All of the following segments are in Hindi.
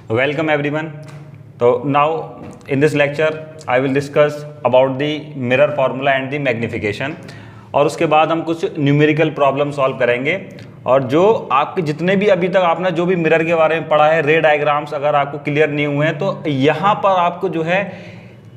Welcome everyone. So now in this lecture I will discuss about the mirror formula and the magnification और उसके बाद हम कुछ न्यूमेरिकल प्रॉब्लम सॉल्व करेंगे। और जो आपके जितने भी अभी तक आपने जो भी मिरर के बारे में पढ़ा है, रे डायग्राम्स अगर आपको क्लियर नहीं हुए हैं तो यहाँ पर आपको जो है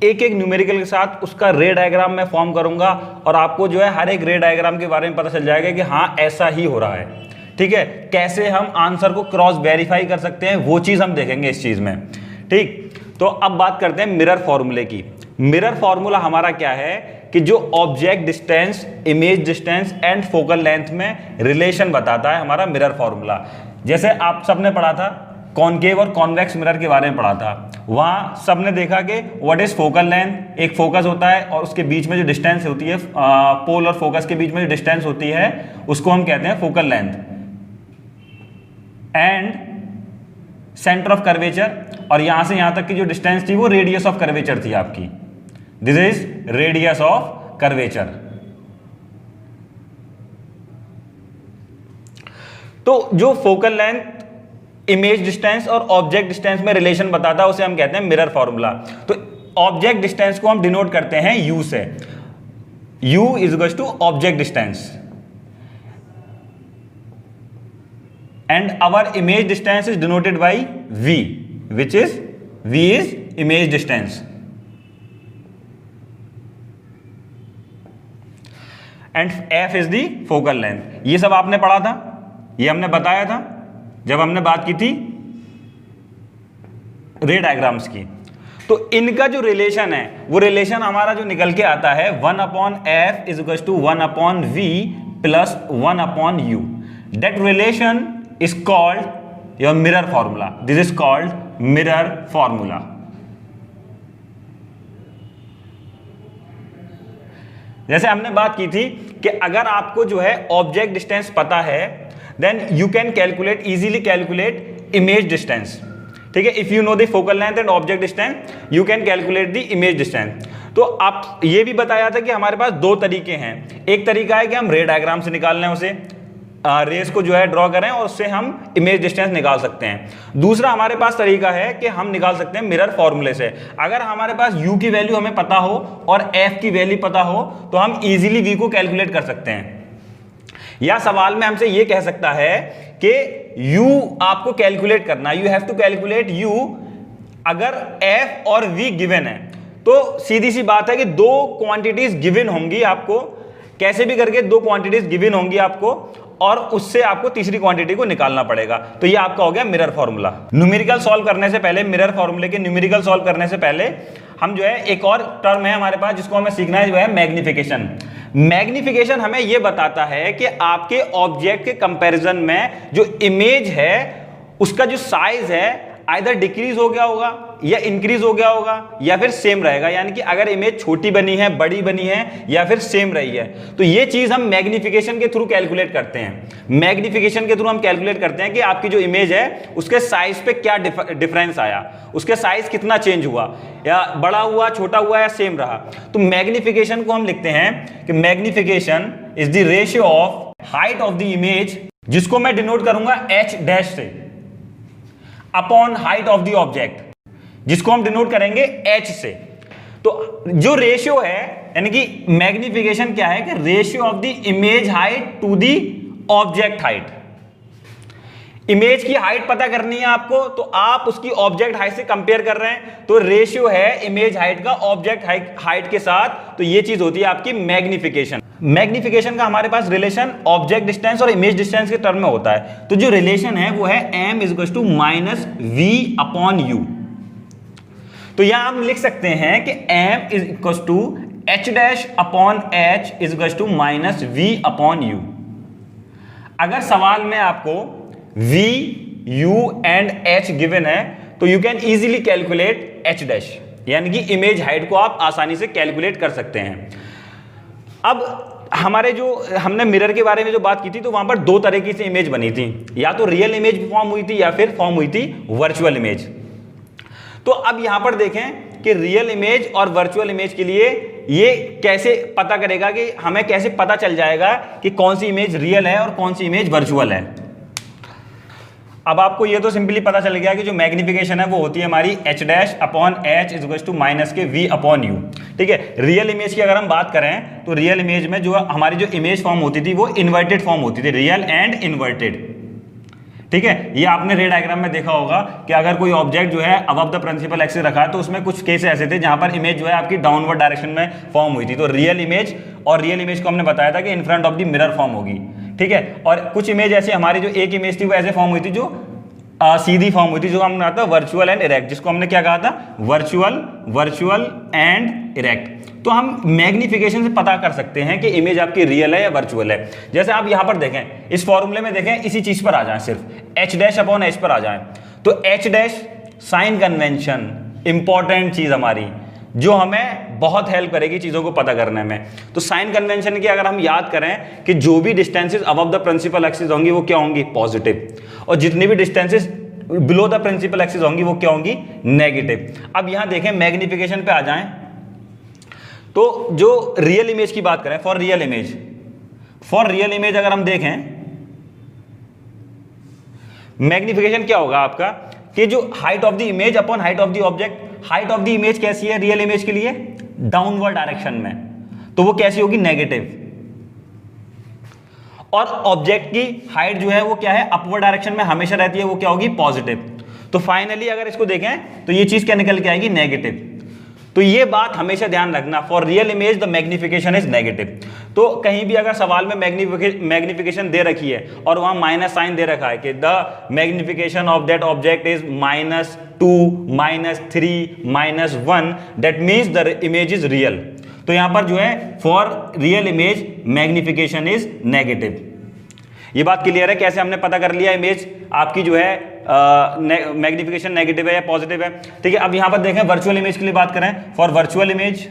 एक एक न्यूमेरिकल के साथ उसका रे डायग्राम मैं फॉर्म करूँगा और आपको जो है हर एक रे डायग्राम के बारे में पता चल जाएगा कि हाँ ऐसा ही हो रहा है। ठीक है, कैसे हम आंसर को क्रॉस वेरीफाई कर सकते हैं वो चीज़ हम देखेंगे इस चीज़ में। ठीक, तो अब बात करते हैं मिरर फॉर्मूले की। मिरर फॉर्मूला हमारा क्या है कि जो object distance, image distance and focal length में रिलेशन बताता है हमारा मिरर फॉर्मूला। जैसे आप सबने पढ़ा था कॉनकेव और कॉन्वेक्स मिरर के बारे में पढ़ा था, वहां सबने देखा कि व्हाट इज फोकल लेंथ, एक फोकस होता है और उसके बीच में जो डिस्टेंस होती है, पोल और फोकस के बीच में जो डिस्टेंस होती है उसको हम कहते हैं focal length. And centre of curvature, और यहां से यहां तक की जो डिस्टेंस थी वो रेडियस ऑफ कर्वेचर थी आपकी। This is radius of curvature. तो जो फोकल लेंथ, इमेज डिस्टेंस और ऑब्जेक्ट डिस्टेंस में रिलेशन बताता है उसे हम कहते हैं मिरर फॉर्मूला। तो ऑब्जेक्ट डिस्टेंस को हम डिनोट करते हैं u से। u is equal to object distance and our image distance is denoted by v, which is v is image distance and f is the focal length। ये सब आपने पढ़ा था, ये हमने बताया था जब हमने बात की थी रे डायग्राम्स की। तो इनका जो रिलेशन है वो रिलेशन हमारा जो निकल के आता है 1/f is equals to 1/v plus 1/u। that relation is called your mirror formula. This is called mirror formula. जैसे हमने बात की थी कि अगर आपको जो है ऑब्जेक्ट डिस्टेंस पता है then you can calculate, easily calculate image distance. ठीक है, if you know the focal length and object distance you can calculate the image distance. तो आप ये भी बताया था कि हमारे पास दो तरीके हैं। एक तरीका है कि हम रे डायग्राम से निकाल लें, उसे रेस को जो है ड्रॉ करें और उससे हम इमेज डिस्टेंस निकाल सकते हैं। दूसरा हमारे पास तरीका है कि हम निकाल सकते हैं मिरर फॉर्मूले से। अगर हमारे पास u की वैल्यू हमें पता हो और f की वैल्यू पता हो तो हम इजीली v को कैलकुलेट कर सकते हैं। या सवाल में हमसे ये कह सकता है कि u आपको कैलकुलेट करना, you have to calculate u। अगर f और v गिवन है तो सीधी सी बात है कि दो क्वांटिटीज गिवन होंगी आपको, कैसे भी करके दो क्वांटिटीज गिवन होंगी आपको और उससे आपको तीसरी क्वांटिटी को निकालना पड़ेगा। तो ये आपका हो गया मिरर फॉर्मूला। न्यूमेरिकल सॉल्व करने से पहले, मिरर फॉर्मूले के न्यूमेरिकल सॉल्व करने से पहले हम जो है एक और टर्म है हमारे पास जिसको हमें सीखना है, वो है मैग्निफिकेशन। मैग्निफिकेशन हमें ये बताता है कि आपके ऑब्जेक्ट के कंपैरिजन में जो इमेज है उसका जो साइज है आइदर डिक्रीज हो गया होगा या इंक्रीज हो गया होगा या फिर सेम रहेगा। यानी कि अगर इमेज छोटी बनी है, बड़ी बनी है या फिर सेम रही है, तो ये चीज हम मैग्निफिकेशन के थ्रू कैलकुलेट करते हैं। मैग्निफिकेशन के थ्रू हम कैलकुलेट करते हैं कि आपकी जो इमेज है उसके साइज पे क्या डिफरेंस आया, उसके साइज कितना चेंज हुआ, या बड़ा हुआ, छोटा हुआ या सेम रहा। तो मैग्निफिकेशन को हम लिखते हैं कि magnification is the ratio of height of the image, जिसको मैं डिनोट करूंगा h डैश से, upon height of the object, जिसको हम डिनोट करेंगे h से। तो जो रेशियो है, यानी कि मैग्निफिकेशन क्या है कि ratio of the image height to the object height. Image की हाइट पता करनी है आपको तो आप उसकी ऑब्जेक्ट हाइट से कंपेयर कर रहे हैं, तो रेशियो है इमेज हाइट का ऑब्जेक्ट हाइट के साथ, तो ये चीज होती है आपकी मैग्निफिकेशन। मैग्निफिकेशन का हमारे पास रिलेशन ऑब्जेक्ट डिस्टेंस और इमेज डिस्टेंस के टर्म में होता है। तो जो रिलेशन है वो है m is equal to minus v/u। तो यहां हम लिख सकते हैं कि m is equal to h dash upon h is equal to minus v/u। अगर सवाल में आपको v, u and h given है तो you can easily calculate h dash, यानी कि इमेज हाइट को आप आसानी से कैलकुलेट कर सकते हैं। अब हमारे जो हमने मिरर के बारे में जो बात की थी तो वहां पर दो तरीके से इमेज बनी थी, या तो रियल इमेज फॉर्म हुई थी या फिर फॉर्म हुई थी वर्चुअल इमेज। तो अब यहां पर देखें कि रियल इमेज और वर्चुअल इमेज के लिए ये कैसे पता करेगा, कि हमें कैसे पता चल जाएगा कि कौन सी इमेज रियल है और कौन सी इमेज वर्चुअल है। अब आपको ये तो सिंपली पता चल गया कि जो मैग्निफिकेशन है वो होती है हमारी h dash upon H is equal to minus के v अपॉन यू। ठीक है, रियल इमेज की अगर हम बात करें तो रियल इमेज में जो हमारी जो इमेज फॉर्म होती थी वो इन्वर्टेड फॉर्म होती थी, रियल एंड इन्वर्टेड। ठीक है, ये आपने रे डायग्राम में देखा होगा कि अगर कोई ऑब्जेक्ट जो है अबव द प्रिंसिपल एक्सिस रखा है तो उसमें कुछ केस ऐसे थे जहां पर इमेज जो है आपकी डाउनवर्ड डायरेक्शन में फॉर्म हुई थी, तो रियल इमेज, और रियल इमेज को हमने बताया था कि in front of the mirror form होगी। ठीक है, और कुछ इमेज ऐसी हमारी जो एक इमेज थी वो ऐसे फॉर्म हुई थी जो सीधी फॉर्म हुई थी, जो हमने कहा था वर्चुअल एंड इरेक्ट, जिसको हमने क्या कहा था, वर्चुअल एंड इरेक्ट। तो हम मैग्निफिकेशन से पता कर सकते हैं कि इमेज आपकी रियल है या वर्चुअल है। जैसे आप यहां पर देखें, इस फॉर्मूले में देखें, इसी चीज पर आ जाएं, सिर्फ एच डैश अपॉन एच पर आ जाएं, तो H dash sign convention, important चीज हमारी जो हमें बहुत हेल्प करेगी चीजों को पता करने में। तो साइन कन्वेंशन की अगर हम याद करें कि जो भी distances above the principal axis होंगी वो क्या होंगी, पॉजिटिव, और जितनी भी distances below the principal axis होंगी वो क्या होंगी, नेगेटिव। अब यहां देखें मैग्निफिकेशन पे आ जाएं, तो जो रियल इमेज की बात करें, फॉर रियल इमेज अगर हम देखें, मैग्निफिकेशन क्या होगा आपका कि जो height of the image upon height of the object. Height of the image कैसी है रियल इमेज के लिए, डाउनवर्ड डायरेक्शन में, तो वो कैसी होगी, नेगेटिव। और ऑब्जेक्ट की हाइट जो है वो क्या है, अपवर्ड डायरेक्शन में हमेशा रहती है, वो क्या होगी, पॉजिटिव। तो फाइनली अगर इसको देखें तो ये चीज क्या निकल के आएगी, नेगेटिव। तो ये बात हमेशा ध्यान रखना, for real image the magnification is negative. तो कहीं भी अगर सवाल में मैग्निफिकेशन दे रखी है और वहां माइनस साइन दे रखा है कि the magnification of that object is -2, -3, -1, that means the image is real. तो यहां पर जो है for real image magnification is negative. ये बात क्लियर है कैसे हमने पता कर लिया इमेज आपकी जो है मैग्निफिकेशन नेगेटिव है या पॉजिटिव है। ठीक है, अब यहां पर देखें वर्चुअल इमेज के लिए बात करें, फॉर वर्चुअल इमेज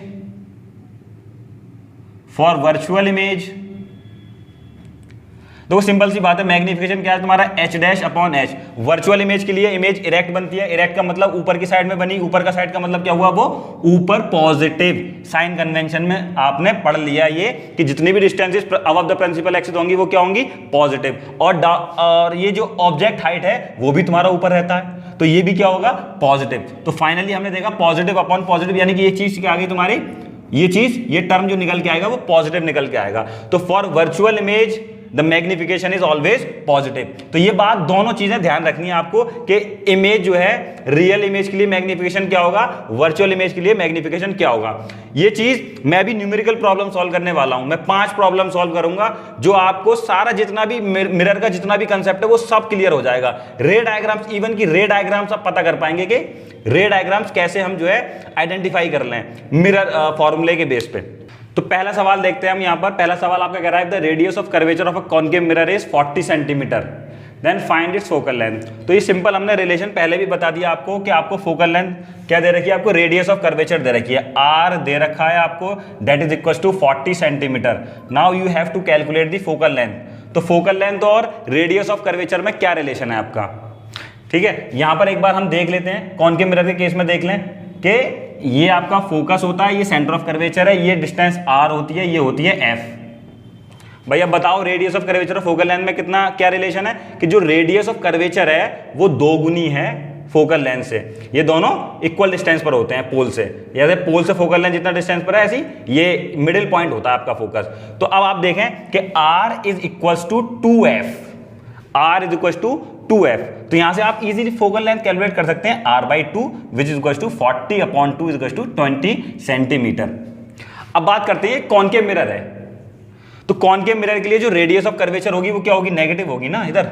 तो सिंपल सी बात है, मैग्निफिकेशन क्या है तुम्हारा, H dash upon H. Virtual image के लिए इमेज इरेक्ट बनती है, इरेक्ट का मतलब ऊपर की साइड में बनी, ऊपर का साइड का मतलब क्या हुआ, वो ऊपर पॉजिटिव। साइन कन्वेंशन में आपने पढ़ लिया ये कि जितनी भी distances above the principal axis होंगी वो क्या होंगी, पॉजिटिव। और ये जो ऑब्जेक्ट हाइट है वो भी तुम्हारा ऊपर रहता है, तो ये भी क्या होगा, पॉजिटिव। तो फाइनली हमने देखा पॉजिटिव अपॉन पॉजिटिव, यानी कि एक चीज क्या आ गई तुम्हारी, ये टर्म जो निकल के आएगा वो पॉजिटिव निकल के आएगा। तो for virtual image the magnification is always positive. तो ये बात दोनों चीजें ध्यान रखनी है आपको कि इमेज जो है रियल इमेज के लिए मैग्निफिकेशन क्या होगा, वर्चुअल इमेज के लिए मैग्निफिकेशन क्या होगा। ये चीज मैं भी न्यूमेरिकल प्रॉब्लम सॉल्व करने वाला हूं, मैं 5 प्रॉब्लम सॉल्व करूंगा जो आपको सारा जितना भी मिरर का जितना भी कंसेप्ट है वो सब क्लियर हो जाएगा। रे डायग्राम्स, इवन की रे डायग्राम्स आप पता कर पाएंगे कि रे डायग्राम्स कैसे हम जो है आइडेंटिफाई कर लें मिरर फॉर्मूले के बेस पे। तो पहला सवाल देखते हैं हम यहां पर। पहला सवाल आपका कह रहा है the radius of curvature of a concave mirror is 40 centimetre, then find its focal length. तो ये सिंपल हमने रिलेशन पहले भी बता दिया आपको कि आपको फोकल लेंथ क्या दे रखी है, आपको रेडियस ऑफ कर्वेचर दे रखी है, r दे रखा है आपको, that is equal to 40 centimetre. Now you have to calculate the focal length. तो फोकल लेंथ और रेडियस ऑफ कर्वेचर में क्या रिलेशन है आपका, ठीक है। यहां पर एक बार हम देख लेते हैं, कॉनकेव मिरर के केस में देख लें कि ये आपका फोकस होता है, ये सेंटर ऑफ कर्वेचर है, ये डिस्टेंस r होती है, ये होती है f। भाई अब बताओ रेडियस ऑफ कर्वेचर और फोकल लेंथ में कितना क्या रिलेशन है कि जो रेडियस ऑफ कर्वेचर है वो 2 गुनी है फोकल लेंथ से। ये दोनों इक्वल डिस्टेंस पर होते हैं पोल से, जैसे पोल से फोकल लेंथ जितना डिस्टेंस पर है ऐसी ये मिडिल पॉइंट होता है आपका फोकस। तो अब आप देखें कि r is equal to 2f, r is equal to 2f। तो यहां से आप इजीली फोकल लेंथ कैलकुलेट कर सकते हैं, r/2 which is equal to 40 upon 2 is equal to 20 centimetre. अब बात करते हैं कॉनकेव मिरर है, तो कॉनकेव मिरर के लिए जो रेडियस ऑफ कर्वेचर होगी वो क्या होगी, नेगेटिव होगी ना। इधर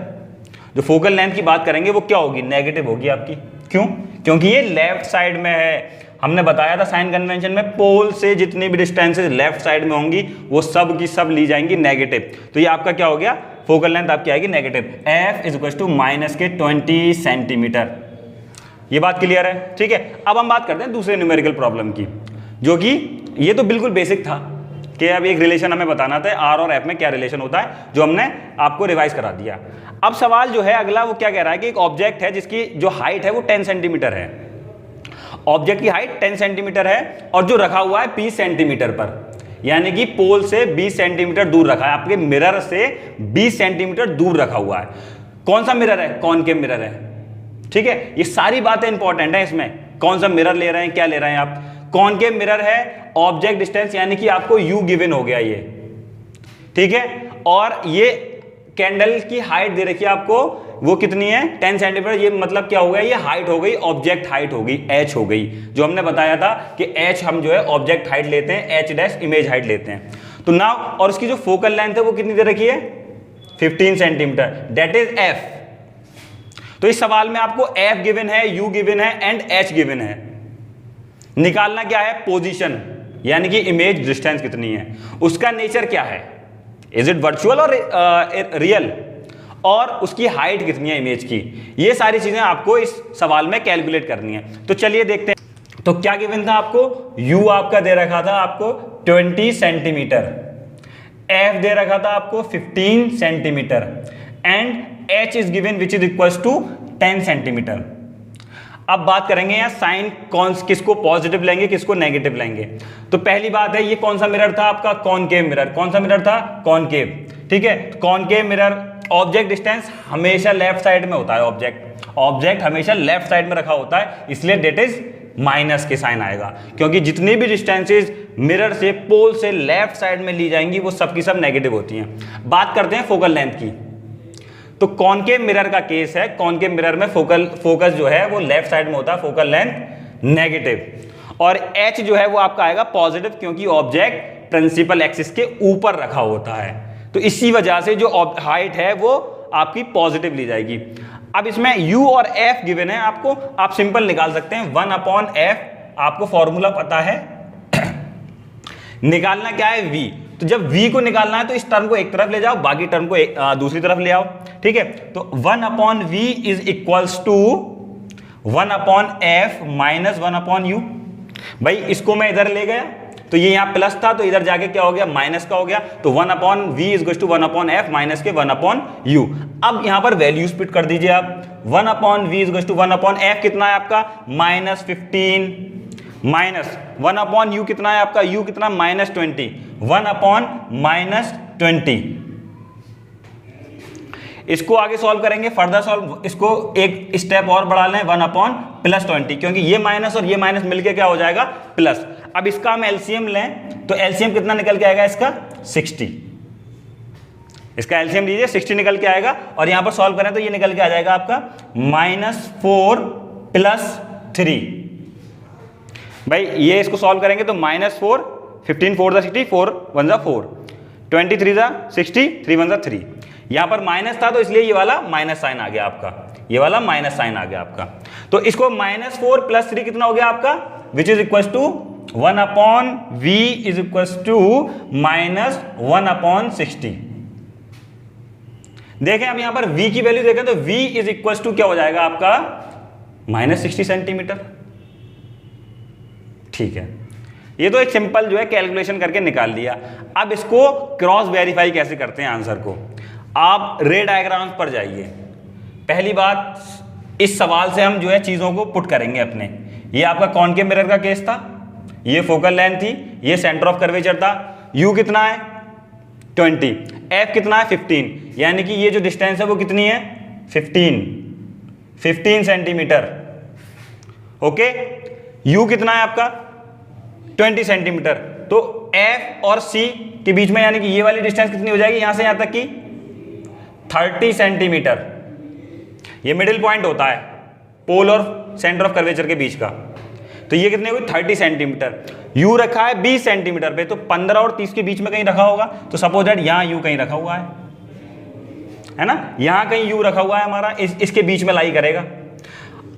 जो फोकल लेंथ की बात करेंगे वो क्या होगी, नेगेटिव होगी आपकी। क्यों, क्योंकि ये लेफ्ट साइड में है। हमने बताया था साइन कन्वेंशन में पोल से जितनी भी डिस्टेंसेस लेफ्ट साइड में होंगी वो सब की सब ली जाएंगी नेगेटिव। तो ये आपका क्या हो गया, फोकल लेंथ आपकी आएगी negative, f is equal to -20 centimetre. ये बात क्लियर है, ठीक है। अब हम बात करते हैं दूसरे न्यूमेरिकल प्रॉब्लम की, जो कि ये तो बिल्कुल बेसिक था कि अब एक रिलेशन हमें बताना था r और f में क्या रिलेशन होता है, जो हमने आपको रिवाइज करा दिया। अब सवाल जो है अगला वो क्या कह रहा है कि एक ऑब्जेक्ट है जिसकी जो हाइट है वो 10 सेंटीमीटर है। ऑब्जेक्ट की हाइट 10 सेंटीमीटर है और जो रखा हुआ है 20 सेंटीमीटर पर, यानी कि पोल से 20 सेंटीमीटर दूर रखा है, आपके मिरर से 20 सेंटीमीटर दूर रखा हुआ है। कौन सा मिरर है? कॉनकेव मिरर है। ठीक है, ये सारी बातें इंपॉर्टेंट है इसमें, कौन सा मिरर ले रहे हैं, क्या ले रहे हैं आप। कॉनकेव मिरर है, ऑब्जेक्ट डिस्टेंस यानी कि आपको u गिवन हो गया ये, ठीक है, और ये कैंडल की हाइट दे रखी है आपको, वो कितनी है 10 सेंटीमीटर। ये मतलब क्या हो गया, ये हाइट हो गई, ऑब्जेक्ट हाइट हो गई, h हो गई, जो हमने बताया था कि h हम जो है ऑब्जेक्ट हाइट लेते हैं, h डैश इमेज हाइट लेते हैं। तो नाउ, और उसकी जो फोकल लेंथ है वो कितनी दे रखी है 15 सेंटीमीटर, दैट इज f। तो इस सवाल में आपको f गिवन है, u गिवन है एंड h गिवन है। निकालना क्या है, पोजीशन यानी कि इमेज डिस्टेंस कितनी है, उसका नेचर क्या है, इज इट वर्चुअल और रियल, और उसकी हाइट कितनी है इमेज की। ये सारी चीजें आपको इस सवाल में कैलकुलेट करनी है। तो चलिए देखते हैं। तो क्या गिवन था आपको, u आपका दे रखा था आपको 20 सेंटीमीटर, f दे रखा था आपको 15 centimetre and h is given which is equal to 10 centimetre. अब बात करेंगे यहाँ साइन कौन किसको पॉजिटिव लेंगे किसको नेगेटिव लेंगे। तो पहली बात है, ये कौन सा मिरर था आपका, कॉनकेव मिरर। कौन सा मिरर था, कॉनकेव, ठीक है। कॉनकेव मिरर, ऑब्जेक्ट डिस्टेंस हमेशा लेफ्ट साइड में होता है, ऑब्जेक्ट हमेशा लेफ्ट साइड में रखा होता है, इसलिए डेट इज माइनस के साइन आएगा, क्योंकि जितनी भी डिस्टेंसेज मिरर से पोल से लेफ्ट साइड में ली जाएंगी वो सबकी सब नेगेटिव होती हैं। बात करते हैं फोकल लेंथ की। तो कॉनकेव मिरर का केस है, कॉनकेव मिरर में फोकस जो है वो लेफ्ट साइड में होता है, फोकल लेंथ नेगेटिव, और h जो है वो आपका आएगा पॉजिटिव, क्योंकि ऑब्जेक्ट प्रिंसिपल एक्सिस के ऊपर रखा होता है। तो इसी वजह से जो हाइट है वो आपकी पॉजिटिव ली जाएगी। अब इसमें u और f गिवन है आपको, आप सिंपल निकाल सकते हैं 1/f, आपको फॉर्मूला पता है। निकालना क्या है, v। तो जब v को निकालना है तो इस टर्म को एक तरफ ले जाओ, बाकी टर्म को दूसरी तरफ ले आओ, ठीक है। तो 1/v is equals to 1/f minus 1/u। भाई इसको मैं इधर ले गया तो ये यहाँ प्लस था, तो इधर जाके क्या हो गया, माइनस का हो गया। तो 1/v is equals to 1/f minus के 1/u। अब यहाँ पर वैल्यूज पुट कर दीजिए आप। 1/v is equals to 1/f कितना है आपका, -15, माइनस 1/u कितना है आपका, u कितना -20, 1/-20। इसको आगे सॉल्व करेंगे, फर्दर सॉल्व, इसको एक स्टेप और बढ़ा लें 1/+20, क्योंकि ये माइनस और ये माइनस मिलके क्या हो जाएगा, प्लस। अब इसका हम एलसीएम लें तो एलसीएम कितना निकल के आएगा इसका, 60। इसका एलसीएम लीजिए, 60 निकल के आएगा, और यहां पर सॉल्व करें तो ये निकल के आ जाएगा आपका -4 + 3। भाई ये इसको सॉल्व करेंगे तो -4, 15 4 × 60, 4 1 × 4, 20 3 × 60, 3 1 × 3। यहां पर माइनस था तो इसलिए ये वाला माइनस साइन आ गया आपका, ये वाला माइनस साइन आ गया आपका। तो इसको -4 + 3 कितना हो गया आपका, which is equal to 1/v is equal to -1/60। देखें अब यहां पर v की वैल्यू देखें तो v इज इक्वल टू क्या हो जाएगा आपका, -60 सेंटीमीटर। ठीक है, ये तो एक सिंपल जो है कैलकुलेशन करके निकाल लिया। अब इसको क्रॉस वेरीफाई कैसे करते हैं आंसर को, आप रे डायग्राम्स पर जाइए। पहली बात, इस सवाल से हम जो है चीजों को पुट करेंगे अपने। ये आपका कॉनकेव मिरर का केस था, ये फोकल लेंथ थी, ये सेंटर ऑफ कर्वेचर था। u कितना है 20, f कितना है 15, यानी कि ये जो डिस्टेंस है वो कितनी है 15 सेंटीमीटर। ओके, u कितना है आपका 20 सेंटीमीटर। तो f और c के बीच में यानी कि ये वाली डिस्टेंस कितनी हो जाएगी, यहां से यहां तक की 30 सेंटीमीटर। ये मिडिल पॉइंट होता है पोल और सेंटर ऑफ कर्वेचर के बीच का। तो ये कितने हुई 30 सेंटीमीटर। u रखा है 20 सेंटीमीटर पे, तो 15 और 30 के बीच में कहीं रखा होगा। तो सपोज दैट यहां u कहीं रखा हुआ है ना, यहां कहीं u रखा हुआ है हमारा, इसके बीच में लाई करेगा।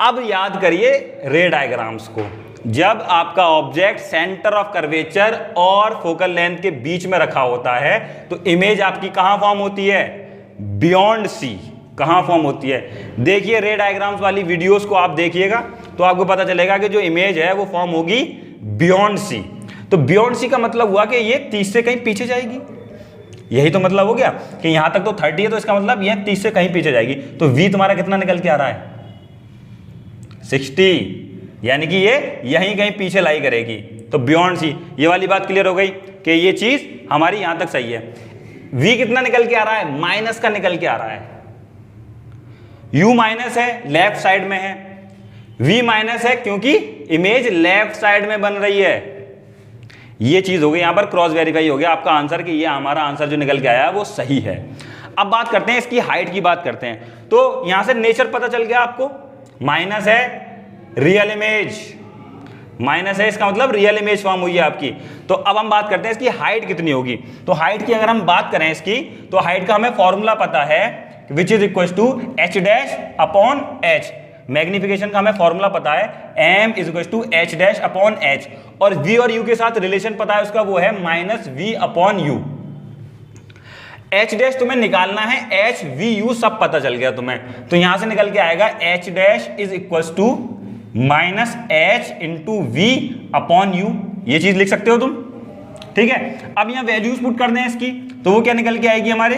अब याद करिए रे डायग्राम्स को, जब आपका ऑब्जेक्ट सेंटर ऑफ कर्वेचर और फोकल लेंथ के बीच में रखा होता है तो इमेज आपकी कहां फॉर्म होती है, बियॉन्ड सी। कहां फॉर्म होती है, देखिए रे डायग्राम्स वाली वीडियोस को आप देखिएगा तो आपको पता चलेगा कि जो इमेज है वो फॉर्म होगी बियॉन्ड सी। तो बियॉन्ड सी का मतलब हुआ कि ये 30 से कहीं पीछे जाएगी, यही तो मतलब हो गया कि यहां तक तो 30 है, तो इसका मतलब ये 30 से कहीं पीछे जाएगी। तो v तुम्हारा कितना निकल के आ रहा है 60, यानी कि ये यहीं कहीं पीछे लाई करेगी। तो बियॉन्ड सी, ये वाली बात क्लियर हो गई कि ये चीज हमारी यहां तक सही है। v कितना निकल के आ रहा है, माइनस का निकल के आ रहा है। u माइनस है, लेफ्ट साइड में है, v माइनस है क्योंकि इमेज लेफ्ट साइड में बन रही है। ये चीज हो गई, यहां पर क्रॉस वेरीफाई हो गया आपका आंसर कि ये हमारा आंसर जो निकल के आया वो सही है। अब बात करते हैं इसकी हाइट की बात करते हैं। तो यहां से नेचर पता चल गया आपको, माइनस है, रियल इमेज माइनस है, इसका मतलब रियल इमेज फॉर्म हुई है आपकी। तो अब हम बात करते हैं इसकी हाइट कितनी होगी। तो हाइट की अगर हम बात करें इसकी, तो हाइट का हमें फॉर्मूला पता है which is equal to h dash upon h। Magnification का हमें फॉर्मूला पता है m is equal to h dash upon h, और v और u के साथ रिलेशन पता है उसका, वो है minus v upon u। h dash तुम्हें निकालना है, h v u सब पता चल गया तुम्हें, तो यहां से निकल के आएगा h dash is equal to minus h into v upon u. ये चीज लिख सकते हो तुम, ठीक है। अब यहां वैल्यूज पुट कर दें इसकी, तो वो क्या निकल के आएगी हमारे,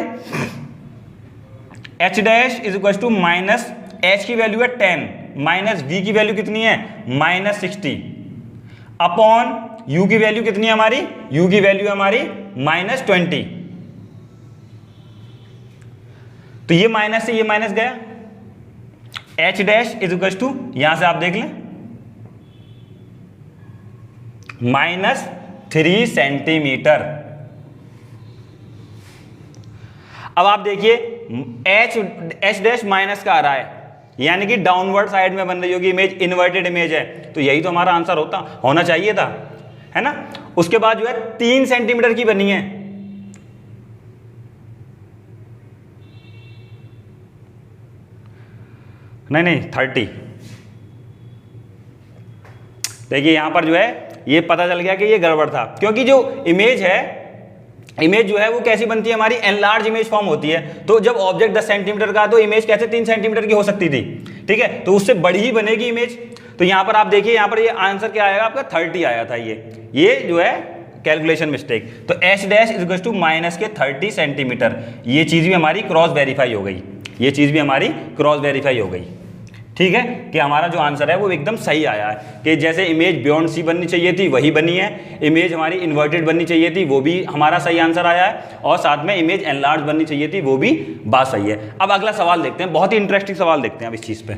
h dash is equal to minus h की वैल्यू है 10, माइनस v की वैल्यू कितनी है माइनस 60, अपॉन u की वैल्यू कितनी है हमारी, u की वैल्यू हमारी माइनस 20। तो ये माइनस से ये माइनस गया, h dash is equal to, यहां से आप देख लें, माइनस 3 सेंटीमीटर। अब आप देखिए h डैश माइनस का आ रहा है, यानी कि डाउनवर्ड साइड में बन रही होगी इमेज, इन्वर्टेड इमेज है, तो यही तो हमारा आंसर होना चाहिए था, है ना। उसके बाद जो है 3 सेंटीमीटर की बनी है, नहीं 30। देखिए यहां पर जो है ये पता चल गया कि ये गड़बड़ था, क्योंकि जो इमेज है, इमेज जो है वो कैसी बनती है हमारी, एनलार्ज इमेज फॉर्म होती है। तो जब ऑब्जेक्ट 10 सेंटीमीटर का, तो इमेज कैसे 3 सेंटीमीटर की हो सकती थी, ठीक है, तो उससे बड़ी ही बनेगी इमेज। तो यहां पर आप देखिए, यहां पर ये आंसर क्या आएगा आपका, 30 आया था, ये जो है कैलकुलेशन मिस्टेक। तो h dash is equal to minus के 30 सेंटीमीटर, ये चीज भी हमारी क्रॉस वेरीफाई हो गई, ये चीज भी हमारी क्रॉस वेरीफाई हो गई, ठीक है, कि हमारा जो आंसर है वो एकदम सही आया है, कि जैसे इमेज बियॉन्ड सी बननी चाहिए थी वही बनी है, इमेज हमारी इन्वर्टेड बननी चाहिए थी वो भी हमारा सही आंसर आया है, और साथ में इमेज एनलार्ज बननी चाहिए थी वो भी बात सही है। अब अगला सवाल देखते हैं, बहुत ही इंटरेस्टिंग सवाल देखते हैं अब इस चीज़ पे।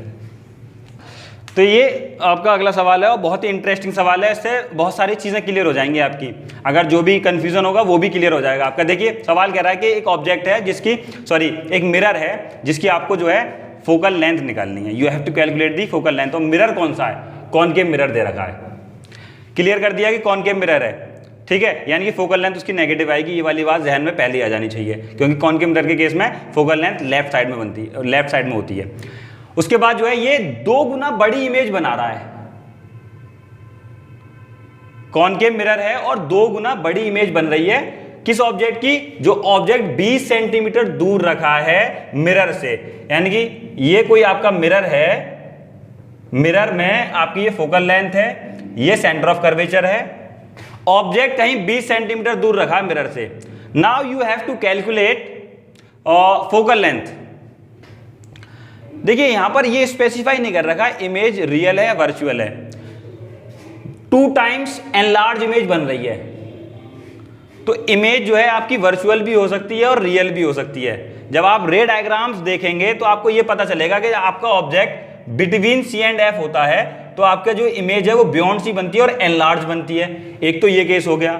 तो ये आपका अगला सवाल है और बहुत ही इंटरेस्टिंग सवाल है, इससे बहुत सारी चीज़ें क्लियर हो जाएंगी आपकी, अगर जो भी कन्फ्यूजन होगा वो भी क्लियर हो जाएगा आपका। देखिए सवाल कह रहा है कि एक ऑब्जेक्ट है जिसकी, एक मिरर है जिसकी आपको जो है फोकल लेंथ निकालनी है, you have to calculate the focal length. तो मिरर कौन सा है, कॉनकेव मिरर दे रखा है, क्लियर कर दिया कि कॉनकेव मिरर है, ठीक है, यानी कि फोकल लेंथ उसकी नेगेटिव आएगी। ये वाली बात जहन में पहले ही आ जानी चाहिए, क्योंकि कॉनकेव मिरर के केस में फोकल लेंथ लेफ्ट साइड में बनती है, लेफ्ट साइड में होती है। उसके बाद जो है ये 2 गुना बड़ी इमेज बना रहा है, कॉनकेव मिरर है और 2 गुना बड़ी इमेज बन रही है, किस ऑब्जेक्ट की, जो ऑब्जेक्ट 20 सेंटीमीटर दूर रखा है मिरर से। यानी कि ये कोई आपका मिरर है, मिरर में आपकी ये फोकल लेंथ है, ये सेंटर ऑफ कर्वेचर है, ऑब्जेक्ट कहीं 20 सेंटीमीटर दूर रखा है मिरर से। Now you have to calculate focal length. देखिए यहां पर ये स्पेसिफाई नहीं कर रखा इमेज रियल है या वर्चुअल है, 2 टाइम्स एनलार्ज इमेज बन रही है, तो इमेज जो है आपकी वर्चुअल भी हो सकती है और रियल भी हो सकती है। जब आप रे डायग्राम्स देखेंगे तो आपको यह पता चलेगा कि आपका object between C and F होता है, तो आपका जो इमेज है वो बियॉन्ड C बनती है और एनलार्ज बनती है। एक तो ये केस हो गया।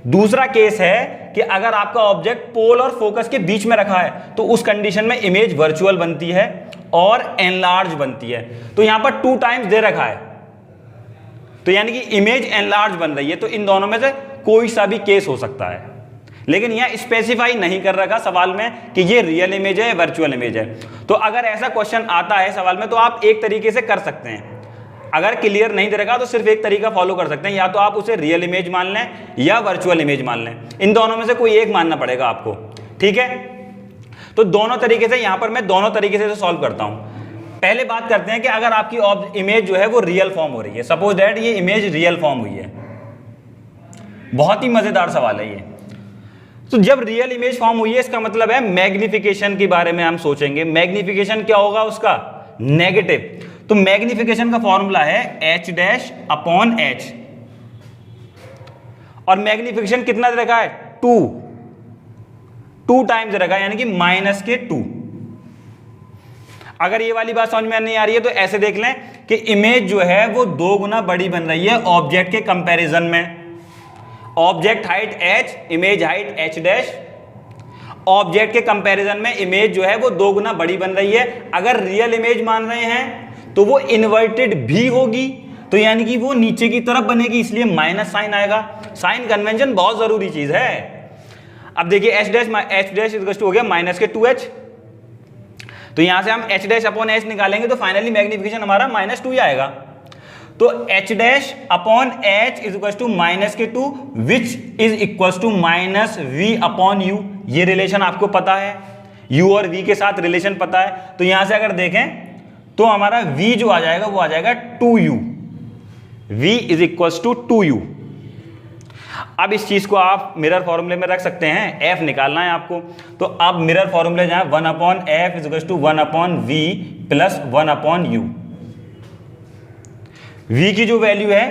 दूसरा केस है कि अगर आपका ऑब्जेक्ट पोल और फोकस के बीच में रखा है, तो उस कंडीशन में इमेज वर्चुअल बनती है और एनलार्ज बनती है। तो यहां पर 2 टाइम्स दे रखा है, तो यानी कि इमेज एनलार्ज बन रही है। तो इन दोनों में से कोई सा भी केस हो सकता है, लेकिन यह स्पेसिफाई नहीं कर रखा सवाल में कि ये रियल इमेज है या वर्चुअल इमेज है। तो अगर ऐसा क्वेश्चन आता है सवाल में, तो आप एक तरीके से कर सकते हैं। अगर क्लियर नहीं दे रखा तो सिर्फ एक तरीका फॉलो कर सकते हैं, या तो आप उसे रियल इमेज मान लें या वर्चुअल इमेज मान लें, इन दोनों में से कोई एक मानना पड़ेगा आपको, ठीक है। तो दोनों तरीके से, यहां पर मैं दोनों तरीके से सॉल्व करता हूं। पहले बात करते हैं कि अगर आपकी इमेज जो है वो रियल फॉर्म हो रही है, सपोज दैट ये इमेज रियल फॉर्म हुई है। बहुत ही मजेदार सवाल है ये। तो जब रियल इमेज फॉर्म हुई है, इसका मतलब है मैग्निफिकेशन के बारे में हम सोचेंगे। मैग्निफिकेशन क्या होगा उसका, नेगेटिव। तो मैग्निफिकेशन का फॉर्मूला है h डैश अपॉन h, और मैग्निफिकेशन कितना दे रखा है, 2 टाइम्स दे रखा है, यानी कि -2। अगर ये वाली बात समझ में नहीं आ रही है तो ऐसे देख लें कि इमेज जो है वो 2 गुना बड़ी बन रही है ऑब्जेक्ट के कंपैरिजन में। Object height h, image height h dash, object के कंपैरिजन में इमेज जो है वो 2 गुना बड़ी बन रही है। अगर रियल इमेज मान रहे हैं तो वो इन्वर्टेड भी होगी, तो यानी कि वो नीचे की तरफ बनेगी, इसलिए माइनस साइन आएगा। साइन कन्वेंशन बहुत जरूरी चीज है। अब देखिए h डैश इक्वल टू हो गया माइनस के 2h, तो यहां से हम h डैश अपॉन h निकालेंगे तो फाइनली मैग्निफिकेशन हमारा -2 ही आएगा। तो h dash upon h is equal to -2 which is equal to -v upon u। ये रिलेशन आपको पता है, u और v के साथ रिलेशन पता है। तो यहां से अगर देखें तो हमारा v जो आ जाएगा वो आ जाएगा 2u, v is equal to 2u। अब इस चीज को आप मिरर फॉर्मूले में रख सकते हैं, f निकालना है आपको, तो आप मिरर फॉर्मूले जाए 1 upon f is equal to 1 upon v plus 1 upon u। v की जो वैल्यू है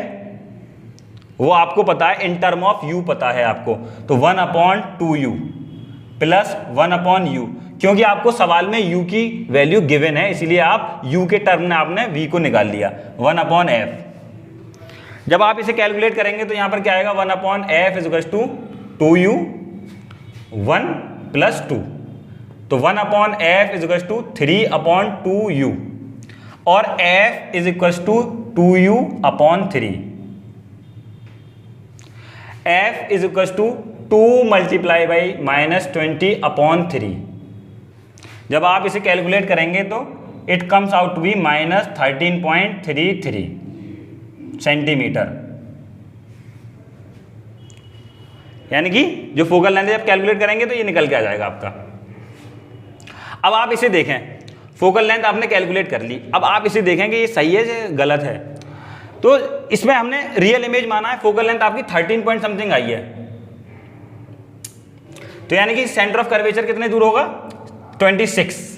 वो आपको पता है, इन टर्म ऑफ u पता है आपको, तो 1 upon 2u plus 1 upon u, क्योंकि आपको सवाल में u की वैल्यू गिवन है इसीलिए आप u के टर्म में आपने v को निकाल लिया 1 अपॉन f। जब आप इसे कैलकुलेट करेंगे तो यहां पर क्या आएगा 1 upon f is equal to 2u 1 plus 2, तो 1 upon f is equal to 3 upon 2u और f is equal to 2u upon 3। f is equal to 2 multiply by -20 upon 3। जब आप इसे कैलकुलेट करेंगे तो it comes out to be -13.33 centimetre, यानी कि जो फोकल लेंथ जब कैलकुलेट करेंगे तो ये निकल के आ जाएगा आपका। अब आप इसे देखें, फोकल लेंथ आपने कैलकुलेट कर ली, अब आप इसे देखें कि ये सही है या गलत है। तो इसमें हमने रियल इमेज माना है, फोकल लेंथ आपकी 13 पॉइंट समथिंग आई है, तो यानी कि सेंटर ऑफ कर्वेचर कितने दूर होगा 26।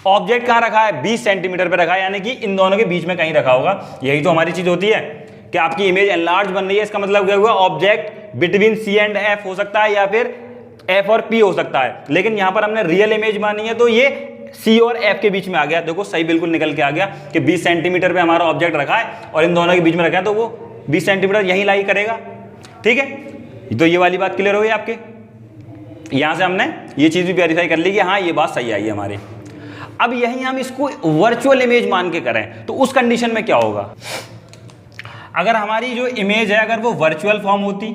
ऑब्जेक्ट कहां रखा है 20 सेंटीमीटर पे रखा है, यानी कि इन दोनों के बीच में कहीं रखा होगा। यही तो हमारी चीज होती है कि आपकी इमेज एनलार्ज बन रही है, इसका मतलब क्या हुआ object between C and F हो सकता है या फिर F और P हो सकता है, लेकिन यहां पर हमने रियल इमेज मानी है तो ये C और F के बीच में आ गया। देखो सही बिल्कुल निकल के आ गया कि 20 सेंटीमीटर पे हमारा ऑब्जेक्ट रखा है और इन दोनों के बीच में रखा है, तो वो 20 सेंटीमीटर यहीं लाई करेगा। ठीक है, तो ये वाली बात क्लियर हो गई आपके। यहां से हमने ये चीज भी वेरीफाई कर ली कि हाँ ये बात सही आई है हमारी। अब यही हम इसको वर्चुअल इमेज मान के करें तो उस कंडीशन में क्या होगा, अगर हमारी जो इमेज है अगर वो वर्चुअल फॉर्म होती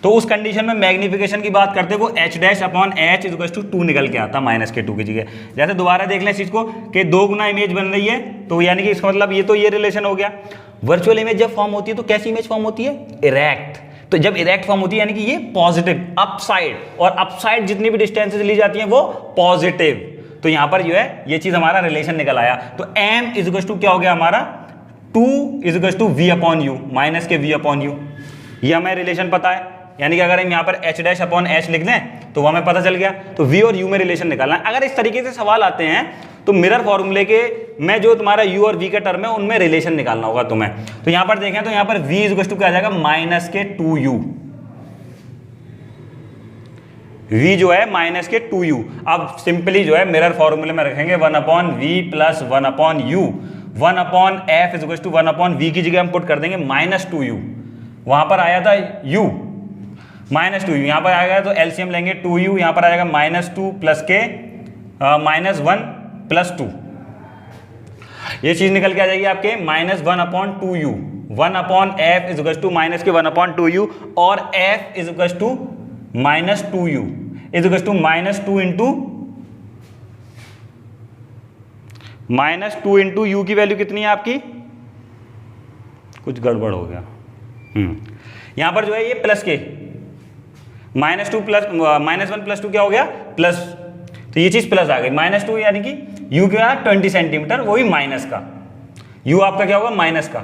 तो उस कंडीशन में मैग्निफिकेशन की बात करते वो h dash upon h is equal to 2 निकल के आता -2 की जगह। जैसे दोबारा देख लें इस चीज को कि 2 गुना इमेज बन रही है, तो यानी कि इसका मतलब ये तो ये रिलेशन हो गया। वर्चुअल इमेज जब फॉर्म होती है तो कैसी इमेज फॉर्म होती है इरेक्ट, तो जब इरेक्ट फॉर्म होती है यानी कि ये पॉजिटिव अपसाइड, और अपसाइड जितनी भी डिस्टेंसेज ली जाती हैं वो पॉजिटिव। तो यहां पर जो है ये चीज हमारा रिलेशन निकल आया। तो m इज इक्वल टू क्या हो गया हमारा 2 is equal to v upon u, minus के v अपॉन u, ये हमें रिलेशन पता है। यानी कि अगर हम यहाँ पर h डैश अपॉन h लिख दें तो वो हमें पता चल गया, तो v और u में रिलेशन निकालना है। अगर इस तरीके से सवाल आते हैं तो मिरर फॉर्मूले के में जो तुम्हारा u और v का टर्म है उनमें रिलेशन निकालना होगा तुम्हें। तो यहाँ पर देखें तो यहाँ पर v इज इक्वल टू क्या आ जाएगा -2u, v जो है -2u। अब सिंपली जो है मिरर फॉर्मूले में रखेंगे 1 upon v plus 1 upon u, 1 upon f is equal to 1 upon v की जगह हम पुट कर देंगे -2u, वहां पर आया था u -2u, यहाँ पर आएगा तो एलसीएम लेंगे 2u, यहाँ पर आएगा -2 प्लस के -1 प्लस 2, ये चीज निकल के आ जाएगी आपके -1 upon 2u, 1 upon f is equal to minus के 1 अपॉन 2u और f is equal to -2u is equal to -2 into u की वैल्यू कितनी है आपकी, कुछ गड़बड़ हो गया। यहां पर जो है ये प्लस के -2 प्लस -1 प्लस 2 क्या हो गया प्लस, तो ये चीज प्लस आ गई -2, यानी कि u क्या 20 सेंटीमीटर, वो भी माइनस का, u आपका क्या होगा माइनस का,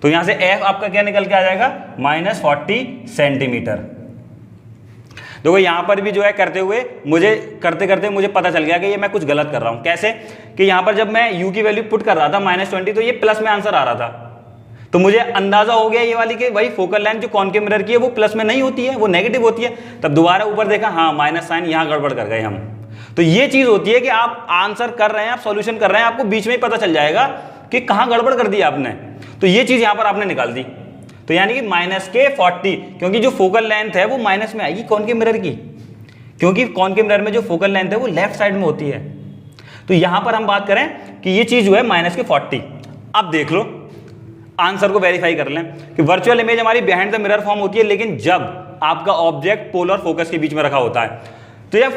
तो यहां से f आपका क्या निकल के आ जाएगा -40 सेंटीमीटर। देखो यहाँ पर भी जो है करते करते मुझे पता चल गया कि ये मैं कुछ गलत कर रहा हूँ। कैसे कि यहाँ पर जब मैं u की वैल्यू पुट कर रहा था -20 तो ये प्लस में आंसर आ रहा था, तो मुझे अंदाजा हो गया ये वाली कि भाई फोकल लेंथ जो कॉनकेव मिरर की है वो प्लस में नहीं होती है, वो नेगेटिव होती है। तब दोबारा ऊपर देखा हाँ माइनस साइन, यहाँ गड़बड़ कर गए हम, तो ये चीज होती है कि आप आंसर कर रहे हैं, आप सॉल्यूशन कर रहे हैं, आपको बीच में ही पता चल जाएगा कि कहां गड़बड़ कर दी आपने। तो ये चीज यहां पर आपने निकाल दी। तो यानी कि माइनस के 40, क्योंकि जो फोकल लेंथ है वो माइनस में आएगी कॉनकेव मिरर की, क्योंकि कॉनकेव मिरर में जो फोकल लेंथ है वो लेफ्ट साइड में होती है। तो यहां पर हम बात करें कि ये चीज जो है माइनस के 40। अब देख लो, आंसर को वेरीफाई कर लें कि वर्चुअल इमेज हमारी बिहाइंड द मिरर फॉर्म होती है, लेकिन जब आपका ऑब्जेक्ट पोल और फोकस के बीच में रखा होता है। तो जब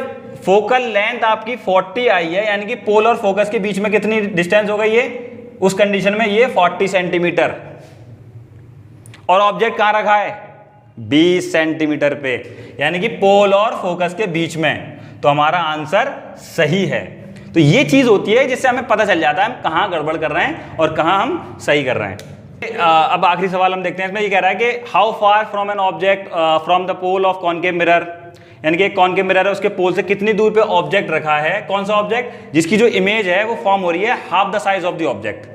फोकल लेंथ आपकी 40 आई है, यानी कि पोल और फोकस के बीच में कितनी डिस्टेंस हो गई है उस कंडीशन में? ये 40 सेंटीमीटर। और ऑब्जेक्ट कहां रखा है? 20 सेंटीमीटर पे, यानी कि पोल और फोकस के बीच में। तो हमारा आंसर सही है। तो ये चीज होती है जिससे हमें पता चल जाता है हम कहां गड़बड़ कर रहे हैं और कहां हम सही कर रहे हैं। अब आखिरी सवाल हम देखते हैं। इसमें ये कह रहा है कि how far from an object from the pole of concave mirror, यानी कि एक कॉनकेव मिरर है, उसके पोल से कितनी दूर पे ऑब्जेक्ट रखा है। कौन सा ऑब्जेक्ट? जिसकी जो इमेज है वो फॉर्म हो रही है half the size of the object,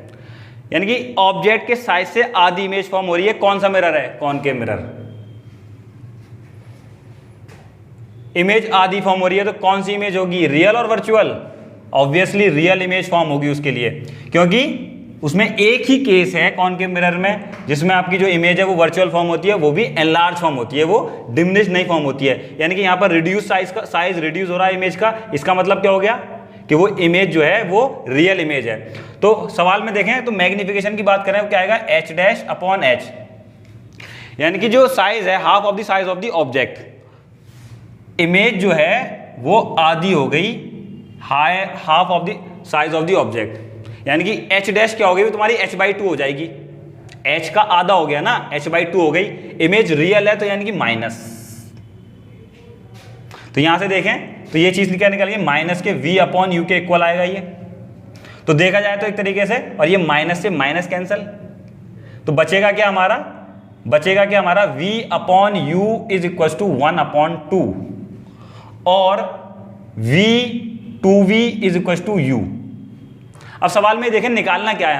यानी कि ऑब्जेक्ट के साइज से आधी इमेज फॉर्म हो रही है। कौन सा मिरर है? Concave mirror. इमेज आधी फॉर्म हो रही है तो कौन सी इमेज होगी? रियल और virtual? Obviously real image form होगी उसके लिए, क्योंकि उसमें एक ही केस है कॉनकेव मिरर में जिसमें आपकी जो इमेज है वो वर्चुअल फॉर्म होती है, वो भी एनलार्ज फॉर्म होती है, वो डिमिनिश नहीं फॉर्म होती है। यानी कि यहाँ पर रिड्यूस साइज रिड्यूस हो रहा है इमेज का। इसका मतलब क्या हो गया कि वो इमेज जो है वो रियल इमेज है। तो सवाल में देखें तो मैग्निफिकेशन की बात करें तो क्या आएगा? h डैश अपॉन h, यानी कि जो साइज है half of the size of the object. Image जो है वो आधी हो गई, half of the size of the object, यानी कि h डैश क्या हो गई? तुम्हारी h/2 हो जाएगी। h का आधा हो गया ना, h/2 हो गई। इमेज रियल है तो यानी कि माइनस। तो यहां से देखें तो ये चीज क्या निकल गई? माइनस के v अपॉन यू के इक्वल आएगा ये। तो देखा जाए तो एक तरीके से, और ये माइनस से माइनस कैंसल, तो बचेगा क्या हमारा? बचेगा क्या हमारा? v upon u is equal to 1/2 और v/2v is equal to u। अब सवाल में देखें निकालना क्या है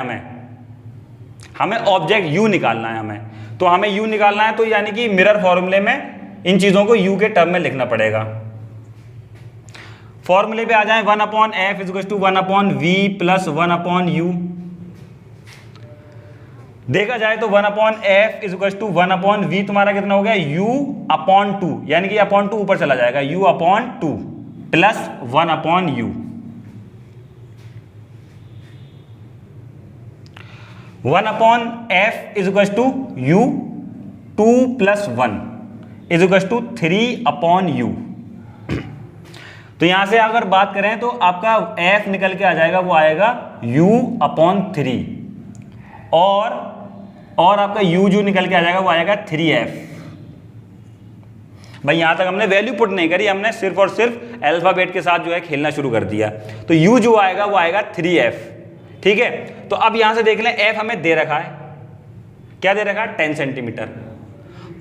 हमें ऑब्जेक्ट u निकालना है हमें। तो हमें u निकालना है तो यानी कि मिरर फॉर्मूले में इन चीजों को u के टर्म में लिखना पड़ेगा। फॉर्मूले पे आ जाए 1/f is equal to 1/v plus 1/u। देखा जाए तो 1/f is equal to 1/v तुम्हारा कितना हो गया? u/2, यानी कि अपॉन 2 ऊपर चला जाएगा, u/2 plus 1/u। 1/f is equal to u 2 plus 1 is equal to 3/u। तो यहां से अगर बात करें तो आपका f निकल के आ जाएगा, वो आएगा u/3 और आपका u जो निकल के आ जाएगा वो आएगा 3f। भाई यहां तक हमने वैल्यू पुट नहीं करी, हमने सिर्फ और सिर्फ अल्फाबेट के साथ जो है खेलना शुरू कर दिया। तो u जो आएगा वो आएगा 3f। ठीक है, तो अब यहां से देख लें f हमें दे रखा है, क्या दे रखा है? 10 सेंटीमीटर।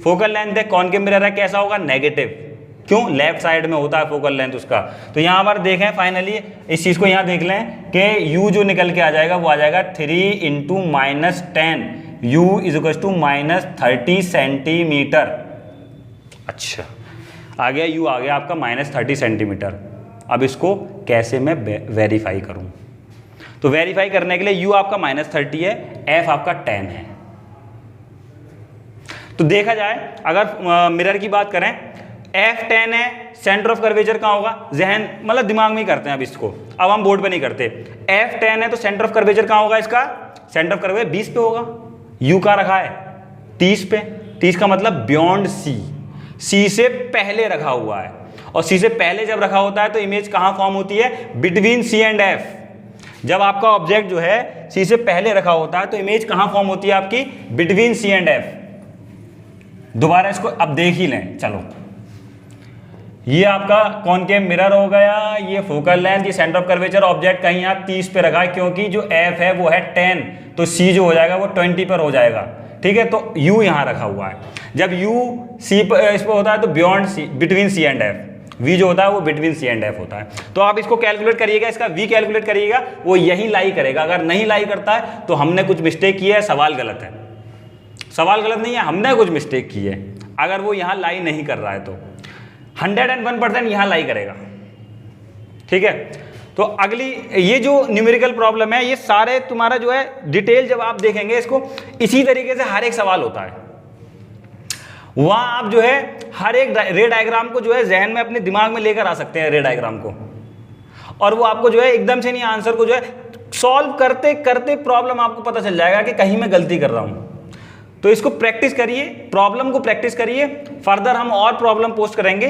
फोकल लेंथ है, कॉनकेव मिरर है, कैसा होगा? नेगेटिव। क्यों? लेफ्ट साइड में होता है फोकल लेंथ उसका। तो यहां पर देखें फाइनली इस चीज को यहां देख लें कि u जो निकल के आ जाएगा वो आ जाएगा 3 × -10, u is equal to -30 centimetre. अच्छा, आ गया u, आ गया आपका -30 सेंटीमीटर। अब इसको कैसे मैं वेरीफाई करूं? तो वेरीफाई करने के लिए u आपका -30 है, f आपका 10 है। तो देखा जाए अगर मिरर की बात करें, f 10 है, सेंटर ऑफ कर्वेचर कहाँ होगा? जहन मतलब दिमाग में ही करते हैं अब इसको, अब हम बोर्ड पे नहीं करते। f 10 है तो सेंटर ऑफ कर्वेचर कहाँ होगा इसका? सेंटर ऑफ कर्वेचर 20 पे होगा। u कहाँ रखा है? 30 पे। 30 का मतलब बियॉन्ड c से पहले रखा हुआ है, और c से पहले जब रखा होता है तो इमेज कहाँ फॉर्म होती है? Between c and f। जब आपका ऑब्जेक्ट जो है c से पहले रखा होता है तो इमेज कहां फॉर्म होती है आपकी? Between c and f। दोबारा इसको अब देख ही लें, चलो। ये आपका कॉनकेव मिरर हो गया, ये फोकल लेंथ, ये सेंटर ऑफ कर्वेचर, ऑब्जेक्ट कहीं यहाँ 30 पे रखा है क्योंकि जो f है वो है 10, तो c जो हो जाएगा वो 20 पर हो जाएगा। ठीक है, तो u यहाँ रखा हुआ है। जब u c पर इस पर होता है तो beyond c, between c and f। v जो होता है वो बिटवीन c एंड f होता है। तो आप इसको कैलकुलेट करिएगा, इसका v कैलकुलेट करिएगा, वो यही लाई करेगा। अगर नहीं लाई करता है तो हमने कुछ मिस्टेक की है, सवाल गलत है। सवाल गलत नहीं है, हमने कुछ मिस्टेक की है। अगर वो यहाँ लाई नहीं कर रहा है तो 101% यहाँ लाई करेगा। ठीक है। तो अगली ये जो न्यूमेरिकल प्रॉब्लम है, ये सारे तुम्हारा जो है डिटेल जब आप देखेंगे इसको, इसी तरीके से हर एक सवाल होता है। वहां आप जो है हर एक रे डायग्राम को जो है जहन में अपने दिमाग में लेकर आ सकते हैं रे डायग्राम को, और वो आपको जो है एकदम से नहीं, आंसर को जो है सॉल्व करते करते प्रॉब्लम आपको पता चल जाएगा कि कहीं मैं गलती कर रहा हूं। तो इसको प्रैक्टिस करिए, प्रॉब्लम को प्रैक्टिस करिए। फर्दर हम और प्रॉब्लम पोस्ट करेंगे।